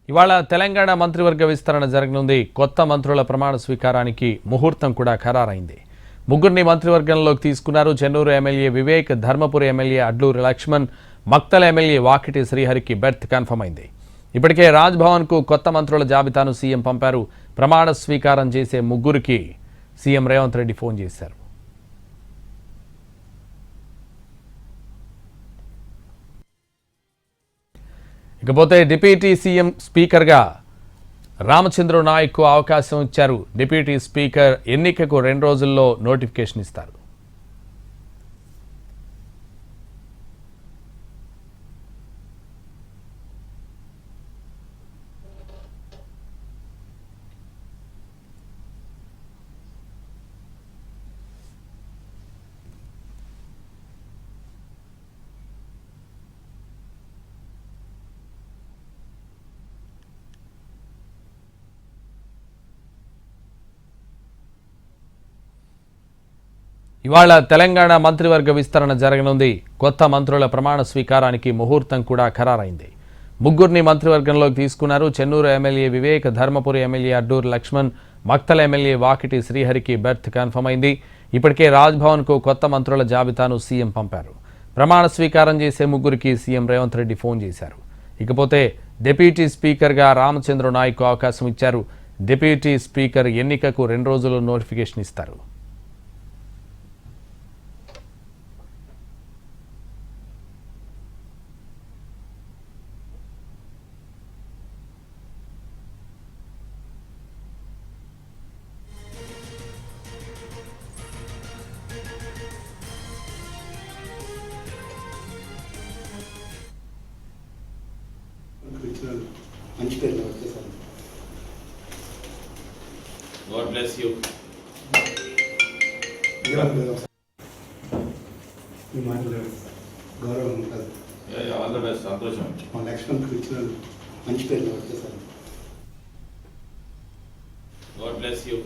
ఇవాళ తెలంగాణ మంత్రివర్గ విస్తరణ జరగనుంది. కొత్త మంత్రుల ప్రమాణ స్వీకారానికి ముహూర్తం కూడా ఖరారైంది. ముగ్గురిని మంత్రివర్గంలోకి తీసుకున్నారు. Chennur MLA Vivek, Dharmapuri MLA Adluri Laxman, మక్తల MLA Vakiti శ్రీహరికి బెర్త్ కన్ఫర్మ్ అయింది. ఇప్పటికే రాజ్భవన్కు కొత్త మంత్రుల జాబితాను సీఎం పంపారు. ప్రమాణ స్వీకారం చేసే ముగ్గురికి సీఎం రేవంత్ రెడ్డి ఫోన్ చేశారు. ఇకపోతే డిప్యూటీ సీఎం స్పీకర్గా రామచంద్ర నాయక్కు అవకాశం ఇచ్చారు. డిప్యూటీ స్పీకర్ ఎన్నికకు 2 రోజుల్లో నోటిఫికేషన్ ఇస్తారు. ఇవాళ తెలంగాణ మంత్రివర్గ విస్తరణ జరగనుంది. కొత్త మంత్రుల ప్రమాణ స్వీకారానికి ముహూర్తం కూడా ఖరారైంది. ముగ్గురిని మంత్రివర్గంలోకి తీసుకున్నారు. Chennur MLA Vivek, Dharmapuri MLA Adluri Laxman, మక్తల MLA Vakiti శ్రీహరికి బెర్త్ కన్ఫర్మ్ అయింది. ఇప్పటికే రాజ్భవన్కు కొత్త మంత్రుల జాబితాను సీఎం పంపారు. ప్రమాణ స్వీకారం చేసే ముగ్గురికి సీఎం రేవంత్ రెడ్డి ఫోన్ చేశారు. ఇకపోతే డిప్యూటీ స్పీకర్గా రామచంద్ర నాయక్కు అవకాశం ఇచ్చారు. డిప్యూటీ స్పీకర్ ఎన్నికకు 2 రోజుల్లో నోటిఫికేషన్ ఇస్తారు. God bless you. గౌరవం ఉంటుంది. All the best. సంతోషం. మా లక్ష్మణ్కి ఇచ్చిన మంచి పేరు వస్తే సార్. God bless you.